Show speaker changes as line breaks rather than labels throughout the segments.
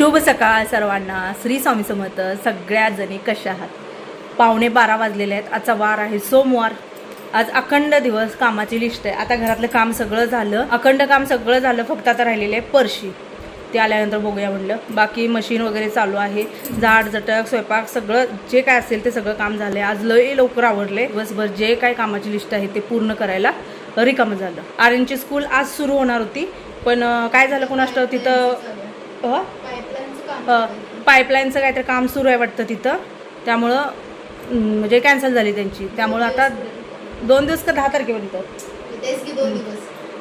शुभ सकाळ सर्वांना. श्री स्वामी समर्थ. सगळ्या जणी कशा आहात? 11:15 वाजलेले आहेत. आजचा वार आहे सोमवार. आज अखंड दिवस कामाची लिस्ट आहे. आता घरातलं काम सगळं झालं, अखंड काम सगळं झालं, फक्त आता राहिलेले आहे परशी. ते आल्यानंतर बघूया म्हणलं. बाकी मशीन वगैरे चालू आहे, झाड झटक स्वयंपाक सगळं जे काय असेल ते सगळं काम झालं आहे. आज लय लवकर आवरले. दिवसभर जे काय कामाची लिस्ट आहे ते पूर्ण करायला रिकामं झालं. आर्यनची स्कूल आज सुरू होणार होती, पण काय झालं कोणास ठाऊक तिथं पाईपलाईनचं काहीतरी काम सुरू आहे वाटतं तिथं, त्यामुळं म्हणजे कॅन्सल झाली त्यांची. त्यामुळं आता 2 दिवस का 10 तारखेपर्यंत,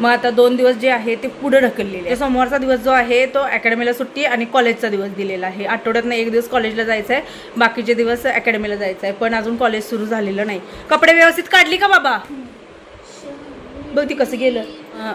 मग आता 2 दिवस जे आहे ते पुढे ढकललेले आहे. सोमवारचा दिवस जो आहे तो अकॅडमीला सुट्टी आणि कॉलेजचा दिवस दिलेला आहे. आठवड्यातनं 1 दिवस कॉलेजला जायचं आहे, बाकीचे दिवस अकॅडमीला जायचं आहे. पण अजून कॉलेज सुरू झालेलं नाही. कपडे व्यवस्थित काढली का बाबा? बघ ती कसं गेलं.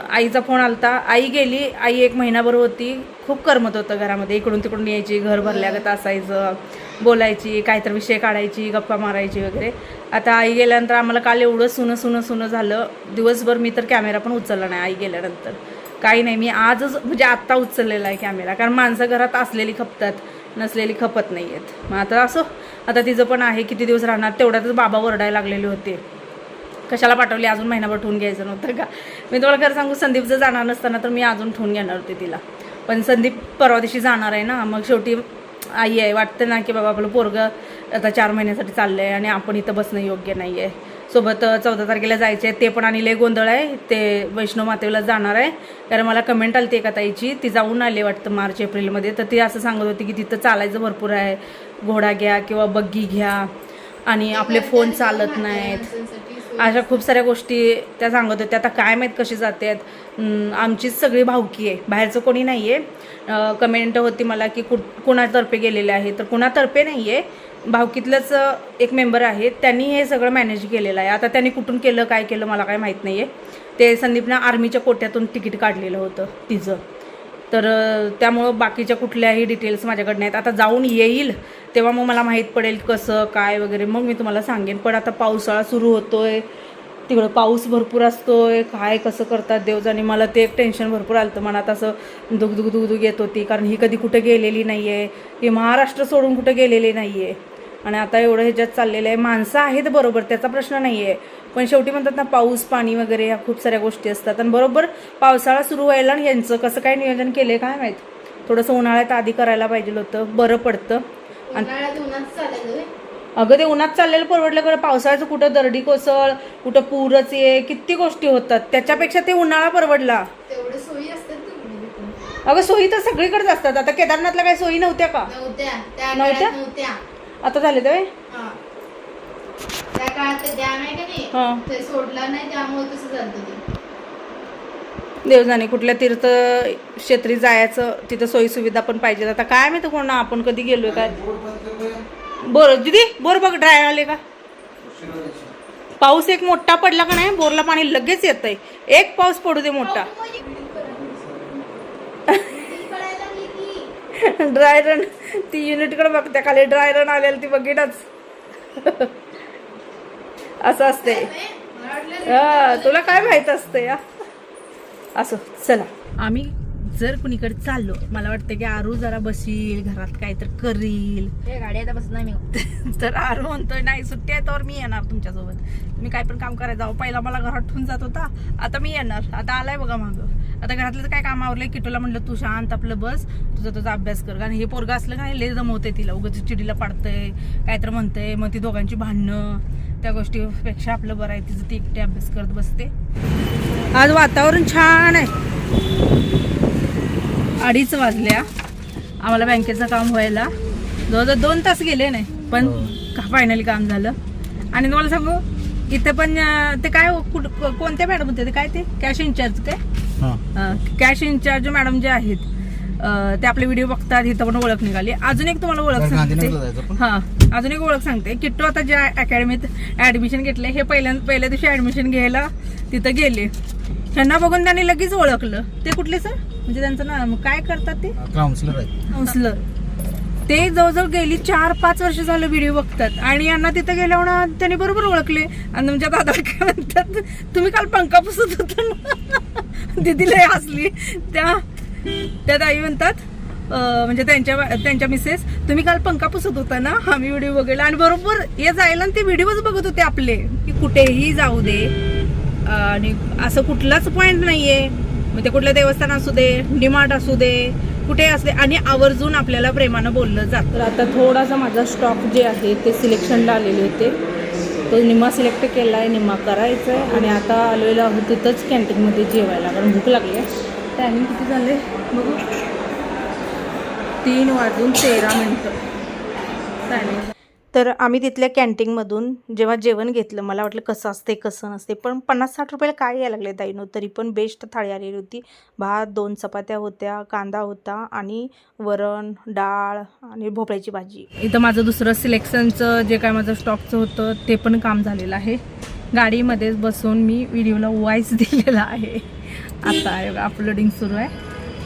आईचा फोन आलता. आई गेली. आई 1 महिनाभर होती. खूप करमत होतं घरामध्ये. इकडून तिकडून यायची, घर भरल्यागत असायचं, बोलायची, काहीतरी विषय काढायची, गप्पा मारायची वगैरे. आता आई गेल्यानंतर आम्हाला काल एवढं सुनं झालं. दिवसभर मी तर कॅमेरा पण उचलला नाही आई गेल्यानंतर. काही नाही, मी आजच म्हणजे आत्ता उचललेला आहे कॅमेरा, कारण माणसं घरात असलेली खपतात, नसलेली खपत नाही आहेत. मग आता असो, आता तिचं पण आहे, किती दिवस राहणार. तेवढ्यातच बाबा ओरडायला लागलेले होते, कशाला पाठवली, अजून महिनाभर ठेवून घ्यायचं नव्हतं का. मी तुम्हाला खरं सांगू, संदीप जर जाणार नसताना तर मी अजून ठेवून घेणार होते तिला. पण संदीप परवा दिवशी जाणार आहे ना, मग शेवटी आई आहे, वाटतं ना की बाबा आपलं पोरगं आता 4 महिन्यासाठी चाललं आहे आणि आपण इथं बसणं योग्य नाही आहे. सोबत 14 तारखेला जायचे आहे, ते पण आणि लय गोंधळ आहे. ते वैष्णव मातेला जाणार आहे, कारण मला कमेंट आली ती एका ताईची, ती जाऊन आली वाटतं मार्च एप्रिलमध्ये. तर ती असं सांगत होती की तिथं चालायचं भरपूर आहे, घोडा घ्या किंवा बग्गी घ्या, आणि आपले फोन चालत नाहीत, अशा खूप साऱ्या गोष्टी त्या सांगत होत्या. आता काय माहीत कशी जाते आहेत. आमचीच सगळी भावकी आहे, बाहेरचं कोणी नाही आहे. कमेंट होती मला की कुणातर्फे गेलेले आहे, तर कुणातर्फे नाही आहे, भावकीतलंच एक मेंबर आहे, त्यांनी हे सगळं मॅनेज केलेलं आहे. आता त्यांनी कुठून केलं, काय केलं मला काय माहीत नाही आहे. ते संदीपनं आर्मीच्या कोट्यातून तिकीट काढलेलं होतं तिचं, तर त्यामुळं बाकीच्या कुठल्याही डिटेल्स माझ्याकडे नाहीत. आता जाऊन येईल तेव्हा मग मला माहीत पडेल कसं काय वगैरे, मग मी तुम्हाला सांगेन. पण आता पावसाळा सुरू होतोय, तिकडं पाऊस भरपूर असतोय, काय कसं करतात देवजाने. मला ते एक टेन्शन भरपूर आलं होतं मनात, असं दुग येत होती, कारण ही कधी कुठे गेलेली नाही आहे, ही महाराष्ट्र सोडून कुठे गेलेली नाही आहे. आणि आता एवढं ह्याच्यात चाललेलं आहे. माणसं आहेत बरोबर, त्याचा प्रश्न नाही आहे, पण शेवटी म्हणतात ना पाऊस पाणी वगैरे ह्या खूप साऱ्या गोष्टी असतात. आणि बरोबर पावसाळा सुरू व्हायला आणि यांचं कसं काय नियोजन केलं आहे काय माहीत. थोडंसं उन्हाळ्यात आधी करायला पाहिजे होतं, बरं पडतं. अगं ते उन्हात चाललेलं परवडलं, कारण पावसाळ्याचं कुठं दरडी कोसळ, कुठं पूरच ये, किती गोष्टी होतात. त्याच्यापेक्षा ते उन्हाळा परवडला. अगं सोयी तर सगळीकडेच असतात. आता केदारनाथला काही सोयी नव्हत्या का? नव्हत्या. आता झाले तर
त्या काळात डॅम आहे का नाही, ते सोडला नाही, त्यामुळे तसं झालं.
देवजाने कुठल्या तीर्थ क्षेत्री जायचं, तिथं सोयी सुविधा पण पाहिजेत. आता काय माहिती कोणा आपण कधी गेलोय काय. बरं दीदी, बोर बघ ड्राय आले का. पाऊस एक मोठा पडला का नाही, बोरला पाणी लगेच येतंय. एक पाऊस पडू दे मोठा. ड्राय रन ती युनिटकडे बघते खाली, ड्राय रन आलेली ती बघितच. असं असते. तुला काय माहित असतं या. असो चला, आम्ही जर कुणीकडे चाललो, मला वाटतं की आरू जरा बसील घरात, काहीतरी करील.
गाडी आता बसत नाही मी.
तर आरू म्हणतोय नाही सुट्टी आहे तर मी येणार तुमच्यासोबत, तुम्ही काय पण काम करायला जाऊ. पहिला मला घरात ठेवून जात होता, आता मी येणार. आता आलाय बघा मागं. आता घरातलं काय काम आवरलंय. किटूला म्हटलं तू शांत आपलं बस, तुझा अभ्यास कर, कारण हे पोरगा असलं का लय जमवते तिला, उगाच चिडीला पाडतंय, काहीतरी म्हणतंय, मग ती दोघांची भांडणं, त्या गोष्टीपेक्षा आपलं बरं आहे तिचं ती एकटी अभ्यास करत बसते. आज वातावरण छान आहे. 2:30 वाजल्या. आम्हाला बँकेचं काम व्हायला जवळजवळ 2 तास गेले नाही, पण फायनली काम झालं. आणि तुम्हाला सांगू, इथे पण ते काय कोणत्या मॅडम होते ते, काय ते कॅश इन्चार्ज, काय कॅश इन्चार्ज मॅडम जे आहेत ते आपले व्हिडिओ बघतात. इथं पण ओळख निघाली. अजून एक तुम्हाला ओळख सांगते. अजून एक ओळख सांगते. किट्टू आता ज्या अकॅडमीत ऍडमिशन घेतले, हे पहिल्या दिवशी ऍडमिशन घ्यायला तिथं गेले. त्यांना बघून त्यांनी लगेच ओळखलं. ते कुठले सर, म्हणजे त्यांचं नाव काय करतात ते, काउन्सिलर. ते जवळजवळ गेली 4-5 वर्ष झालं व्हिडिओ बघतात, आणि यांना तिथं गेल्यावर त्यांनी बरोबर ओळखले. आणि तुमच्या दादा काय म्हणतात, तुम्ही काल पंखा पुसत होता ना. दिदीला हसली. त्या ताई म्हणतात म्हणजे त्यांच्या मिसेस, तुम्ही काल पंखा पुसत होता ना, आम्ही व्हिडिओ बघितला आणि बरोबर हे जायला आणि ते व्हिडिओच बघत होते आपले, की कुठेही जाऊ दे आणि असं कुठलाच पॉईंट नाहीये, मग ते कुठलं देवस्थान असू दे, डीमार्ट असू दे, कुठे असले, आणि आवर्जून आपल्याला प्रेमानं बोललं जातं. तर आता थोडासा माझा स्टॉक जे आहे ते सिलेक्शनला आलेले होते, तो निम्मा सिलेक्ट केला आहे, निम्मा करायचा आहे. आणि आता आलेलो आहोत तिथंच कॅन्टीनमध्ये जेवायला, कारण भूक लागली आहे. टायमिंग किती झाले बघू, 3:13 टायमिंग. तर आम्ही तिथल्या कॅन्टीनमधून जेव्हा जेवण घेतलं, मला वाटलं कसं असते कसं नसते, पण 50-60 रुपयाला काय यायला लागले ताईनो, तरी पण बेस्ट थाळी आलेली होती. भात, 2 चपात्या होत्या, कांदा होता आणि वरण, डाळ आणि भोपळ्याची भाजी. इथं माझं दुसरं सिलेक्शनचं जे काय माझं स्टॉकचं होतं ते पण काम झालेलं आहे. गाडीमध्येच बसून मी व्हिडिओला वॉइस दिलेला आहे. आता अपलोडिंग सुरू आहे.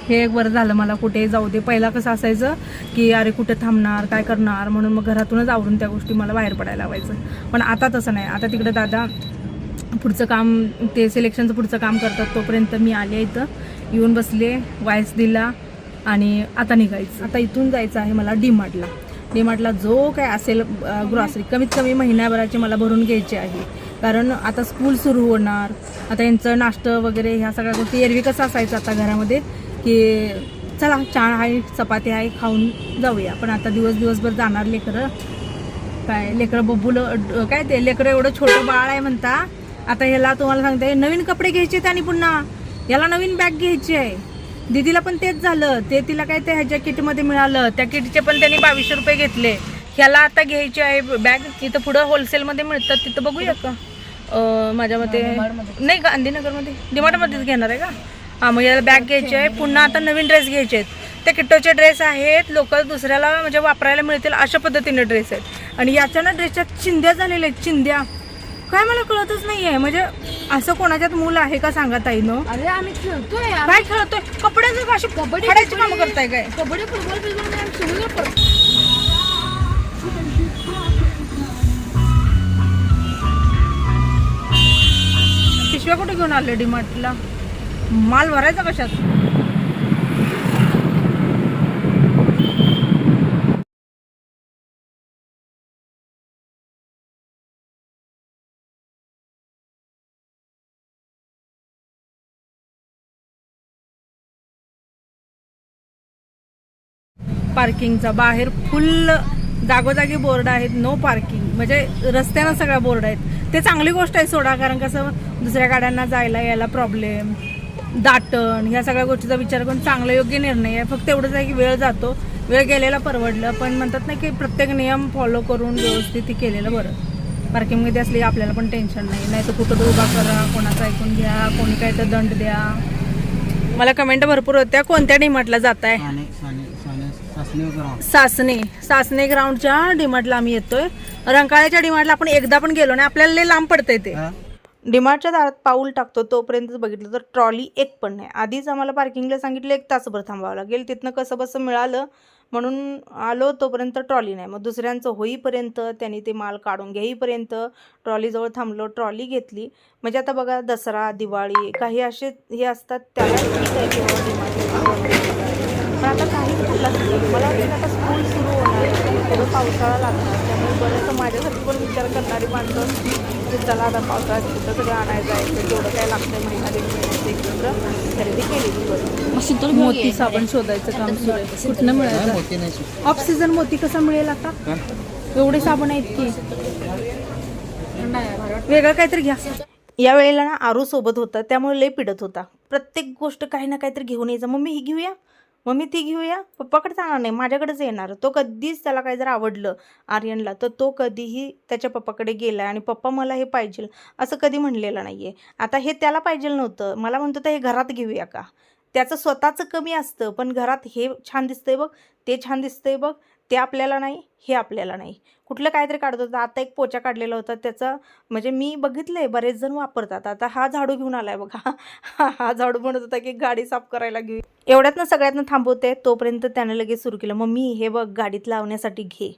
हे एक बरं झालं, मला कुठे जाऊ दे. पहिला कसं असायचं की अरे कुठे थांबणार, काय करणार, म्हणून मग घरातूनच आवरून त्या गोष्टी मला बाहेर पडायला लावायचं. पण आता तसं नाही. आता तिकडे दादा पुढचं काम, ते सिलेक्शनचं पुढचं काम करतात, तोपर्यंत मी आले इथं, येऊन बसले, वॉइस दिला आणि आता निघायचं. आता इथून जायचं आहे मला डीमार्टला. डीमार्टला जो काय असेल ग्रॉसरी कमीत कमी महिन्याभराची मला भरून घ्यायची आहे, कारण आता स्कूल सुरू होणार. आता यांचं नाश्तं वगैरे ह्या सगळ्या गोष्टी, एरवी कसं असायचं आता घरामध्ये की चला चहा आहे, चपाती आहे, खाऊन जाऊया. पण आता दिवसभर जाणार लेकरं, काय लेकरं बबूलं, काय ते लेकरं एवढं छोटं बाळ आहे म्हणता. आता ह्याला तुम्हाला सांगते, नवीन कपडे घ्यायचे आणि पुन्हा याला नवीन बॅग घ्यायची आहे. दीदीला पण तेच झालं, ते तिला काय ते ह्याच्या किटमध्ये मिळालं, त्या किटचे पण त्यांनी 2200 रुपये घेतले. ह्याला आता घ्यायची आहे बॅग. इथं पुढं होलसेलमध्ये मिळतात, तिथं बघूया का. माझ्या मते नाही, गांधीनगरमध्ये डीमार्टमध्येच घेणार आहे का. हां, मग याला बॅग घ्यायची आहे. पुन्हा आता नवीन ड्रेस घ्यायचे आहेत. ते किट्टोचे ड्रेस आहेत, लोक दुसऱ्याला म्हणजे वापरायला मिळतील अशा पद्धतीने ड्रेस आहेत. आणि याच्या ना ड्रेसच्या चिंध्या झालेल्या आहेत, चिंध्या. काय मला कळतच नाही आहे, म्हणजे असं कोणाच्यात मूल आहे का सांगा ताईनो.
अरे आम्ही खेळतोय,
काय खेळतोय, कपड्याचं अशी कबड्डीची कामं करताय काय.
कबड्डी, फुटबॉल,
पिशव्या कुठे घेऊन आले डीमार्टला, माल भरायचा कशात. पार्किंगचा बाहेर फुल जागोजागी बोर्ड आहेत, नो पार्किंग, म्हणजे रस्त्यानं सगळ्या बोर्ड आहेत. ते चांगली गोष्ट आहे सोडा, कारण कसं दुसऱ्या गाड्यांना जायला यायला प्रॉब्लेम, दाटण, ह्या सगळ्या गोष्टीचा विचार करून चांगला योग्य निर्णय आहे. फक्त एवढंच आहे की वेळ जातो, वेळ गेलेला परवडलं. पण म्हणतात ना की प्रत्येक नियम फॉलो करून व्यवस्थित केलेलं बरं. पार्किंगमध्ये असली आपल्याला पण टेन्शन नाही तर कुठं उभा करा, कोणाचं ऐकून घ्या, कोणी काय तर दंड द्या. मला कमेंट भरपूर होत्या, कोणत्या डीमार्टला जात आहे. सासने ग्राउंडच्या डीमार्टला आम्ही येतोय. रंकाळ्याच्या डीमार्टला आपण एकदा पण गेलो नाही, आपल्याला लय लांब पडतंय ते. डीमार्टच्या दारात पाऊल टाकतो तोपर्यंत बघितलं तर ट्रॉली एक पण नाही. आधीच आम्हाला पार्किंगला सांगितलं 1 तासभर थांबावं लागेल. तिथनं कसं बसं मिळालं म्हणून आलो, तोपर्यंत ट्रॉली नाही. मग दुसऱ्यांचं होईपर्यंत, त्यांनी ते माल काढून घेईपर्यंत ट्रॉलीजवळ थांबलो, ट्रॉली घेतली. म्हणजे आता बघा दसरा, दिवाळी काही असे हे असतात, त्याला ठीक आहे किंवा डीमार्ट. पण आता काही कुठलाच नाही. मला वाटतं आता स्कूल सुरू होणार, थोडं पावसाळा लागणार, त्यामुळे बरंच माझ्यासाठी पण विचार करणारी माणसं की चला आता पावसाळ्यात कुठं सगळं आणायचं आहे, जेवढं काय लागतं महिना 1.5 महिन्याचं एकत्र खरेदी केलेली बरं. मोती साबण शोधायचं काम सुरू आहे, कुठनं मिळायचं. ऑफ सीझन मोती कसा मिळेल आता, एवढे साबण आहेत की. वेगळं काहीतरी घ्या. या वेळेला ना आरू सोबत होता, त्यामुळे लय पिडत होता. प्रत्येक गोष्ट काही ना काहीतरी घेऊन यायचं. मम्मी ही घेऊया, मम्मी ती घेऊया. पप्पाकडे जाणार नाही, माझ्याकडेच येणार. तो कधीच त्याला काही जर आवडलं आर्यनला तर तो कधीही त्याच्या पप्पाकडे गेला आणि पप्पा मला हे पाहिजे असं कधी म्हणलेलं नाही आहे. आता हे त्याला पाहिजे नव्हतं, मला म्हणतो तर हे घरात घेऊया का. त्याचं स्वतःचं कमी असतं, पण घरात हे छान दिसतंय बघ, ते छान दिसतंय बघ, ते आपल्याला नाही, हे आपल्याला नाही. कुठलं काहीतरी काढत होतं. आता एक पोचा काढलेला होता त्याचा, म्हणजे मी बघितलंय बरेच जण वापरतात. आता हा झाडू घेऊन आलाय बघा. हा झाडू म्हणत होता की गाडी साफ करायला घेऊ. एवढ्यातनं सगळ्यातनं थांबवते, तोपर्यंत त्यानं लगेच सुरू केलं, मम्मी हे बघ गाडीत लावण्यासाठी घे.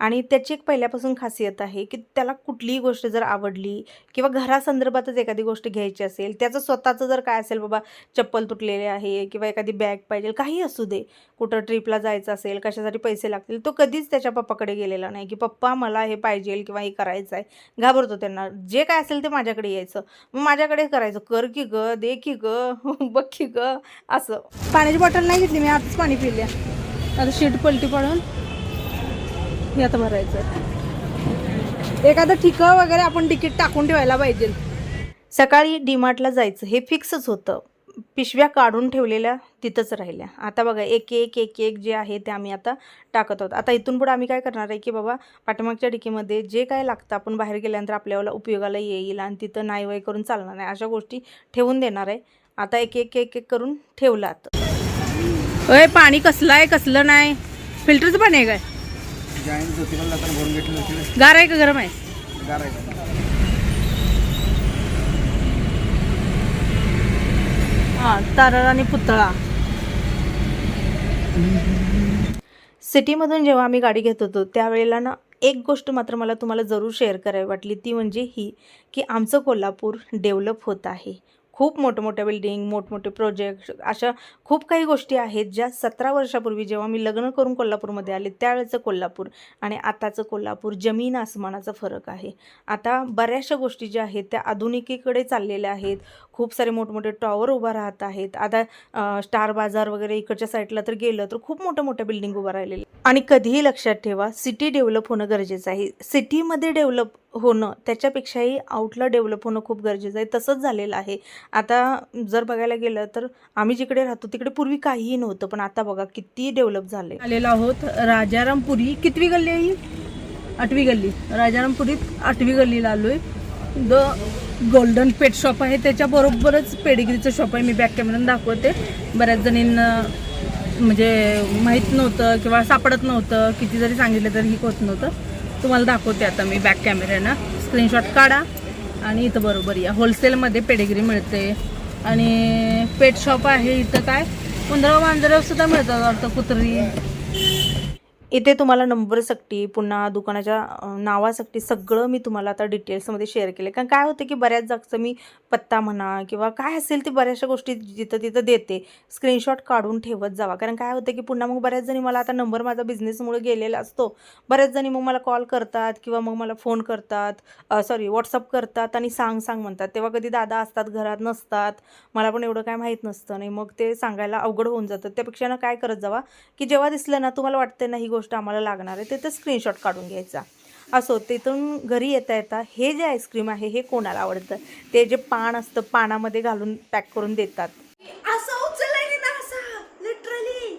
आणि त्याची एक पहिल्यापासून खासियत आहे की त्याला कुठलीही गोष्ट जर आवडली किंवा घरासंदर्भातच एखादी गोष्ट घ्यायची असेल, त्याचं स्वतःचं जर काय असेल, बाबा चप्पल तुटलेले आहे किंवा एखादी बॅग पाहिजे, काही असू दे, कुठं ट्रिपला जायचं असेल, कशासाठी पैसे लागतील, तो कधीच त्याच्या पप्पाकडे गेलेला नाही की पप्पा मला हे पाहिजे किंवा हे करायचं आहे. घाबरतो त्यांना. जे काय असेल ते माझ्याकडे यायचं, मग माझ्याकडे करायचं, कर की ग, दे की ग, बघ की ग, असं. पाण्याची बॉटल नाही घेतली मी, आताच पाणी पिल्या. आता शीट पलटी पडून हे आता भरायचं. एखादं ठिकाण वगैरे आपण तिकीट टाकून ठेवायला पाहिजे. सकाळी डीमार्टला जायचं हे फिक्सच होतं. पिशव्या काढून ठेवलेल्या तिथंच राहिल्या. आता बघा एक एक एक एक जे आहे ते आम्ही आता टाकत आहोत. आता इथून पुढे आम्ही काय करणार आहे की बाबा पाठीमागच्या डिकीमध्ये जे काय लागतं आपण बाहेर गेल्यानंतर आपल्याला उपयोगाला येईल आणि तिथं नाही वय करून चालणार नाही, अशा गोष्टी ठेवून देणार आहे. आता एक एक एक एक करून ठेवलात. अय पाणी कसलं आहे कसलं नाही, फिल्टरचं पाणी आहे काय? गार आहे का गरम आहे? गार आहे. हां, तारळ आणि पुतळा. सिटीमधून जेव्हा आम्ही गाडी घेत होतो त्यावेळेला ना एक गोष्ट मात्र मला तुम्हाला जरूर शेअर करावी वाटली, ती म्हणजे ही की आमचं कोल्हापूर डेव्हलप होत आहे. खूप मोठमोठ्या बिल्डिंग, मोठमोठे प्रोजेक्ट, अशा खूप काही गोष्टी आहेत ज्या 17 वर्षापूर्वी जेव्हा मी लग्न करून कोल्हापूरमध्ये आले त्यावेळेचं कोल्हापूर आणि आताचं कोल्हापूर जमीन आसमानाचा फरक आहे. आता बऱ्याचशा गोष्टी ज्या आहेत त्या आधुनिकीकडे चाललेल्या आहेत. खूप सारे मोठमोठे टॉवर उभा राहत आहेत. आता स्टार बाजार वगैरे इकडच्या साईडला तर गेलं तर खूप मोठ्या बिल्डिंग उभा राहिलेले. आणि कधीही लक्षात ठेवा, सिटी डेव्हलप होणं गरजेचं आहे. सिटीमध्ये डेव्हलप होणं त्याच्यापेक्षाही आउटला डेव्हलप होणं खूप गरजेचं आहे. तसंच झालेलं आहे. आता जर बघायला गेलं तर आम्ही जिकडे राहतो तिकडे पूर्वी काहीही नव्हतं, पण आता बघा किती डेव्हलप झाले. आलेलो आहोत राजारामपुरी. कितवी गल्ली आहे? 8वी गल्ली. राजारामपुरीत 8वी गल्लीला आलोय. द गोल्डन पेट शॉप आहे, त्याच्याबरोबरच पेडिग्रीचं शॉप आहे. मी बॅक कॅमेऱ्यानं दाखवते. बऱ्याच जणींना म्हणजे माहीत नव्हतं किंवा सापडत नव्हतं, किती जरी सांगितलं तरी ही होत नव्हतं. तुम्हाला दाखवते आता मी बॅक कॅमेऱ्यानं. स्क्रीनशॉट काढा आणि इथं बरोबर या. होलसेलमध्ये पेडिग्री मिळते आणि पेट शॉप आहे. इथं काय 15 मांजरं सुद्धा मिळतात वाटतं, कुत्री. इथे तुम्हाला नंबरसाठी पुन्हा दुकानाच्या नावासाठी सगळं मी तुम्हाला आता डिटेल्समध्ये शेअर केले. कारण काय होतं की बऱ्याच जागचं मी पत्ता म्हणा किंवा काय असेल ते बऱ्याचशा गोष्टी जिथं तिथं देते, स्क्रीनशॉट काढून ठेवत जावा. कारण काय होतं की पुन्हा मग बऱ्याच जणी मला आता नंबर माझा बिझनेसमुळे गेलेला असतो, बऱ्याच जणी मग मला कॉल करतात किंवा मग मला फोन करतात, व्हॉट्सअप करतात आणि सांग म्हणतात. तेव्हा कधी दादा असतात घरात, नसतात, मला पण एवढं काय माहीत नसतं नाही, मग ते सांगायला अवघड होऊन जातं. त्यापेक्षा ना काय करत जावा की जेव्हा दिसलं ना तुम्हाला वाटतं ना ही गोष्ट आम्हाला लागणार आहे, ते स्क्रीनशॉट काढून घ्यायचा. असो, तिथून घरी येता हे जे आईस्क्रीम आहे हे कोणाला आवडतं, ते जे पान असतं पानामध्ये घालून पॅक करून देतात.
असं उचललंय ना, असं लिटरली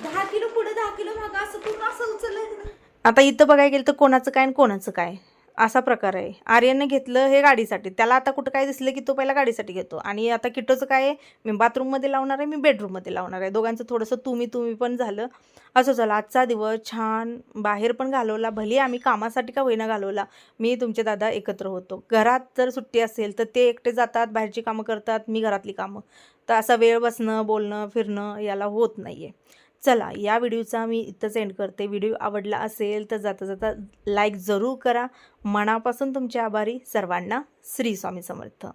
10 किलो पुढे 10 किलो मागं असं पूर्ण असं उचललंय ना.
आता इथं बघायला गेलं तर कोणाचं काय आणि कोणाचं काय असा प्रकार आहे. आर्यनने घेतलं हे गाडीसाठी, त्याला आता कुठं काय दिसलं की तो पहिला गाडीसाठी घेतो. आणि आता किट्टोचं काय आहे, मी बाथरूममध्ये लावणार आहे, मी बेडरूममध्ये लावणार आहे. दोघांचं थोडंसं तुम्ही पण झालं. असं झालं. आजचा दिवस छान बाहेर पण घालवला, भले आम्ही कामासाठी का होईना घालवला. मी तुमचे दादा एकत्र होतो. घरात जर सुट्टी असेल तर ते एकटे जातात, बाहेरची कामं करतात, मी घरातली कामं. तर असा वेळ बसणं, बोलणं, फिरणं याला होत नाही आहे. चला, या व्हिडिओचा मी इथंच एंड करते. व्हिडिओ आवडला असेल तर जाता लाईक जरूर करा. मनापासून तुमचे आभारी. सर्वांना श्री स्वामी समर्थ.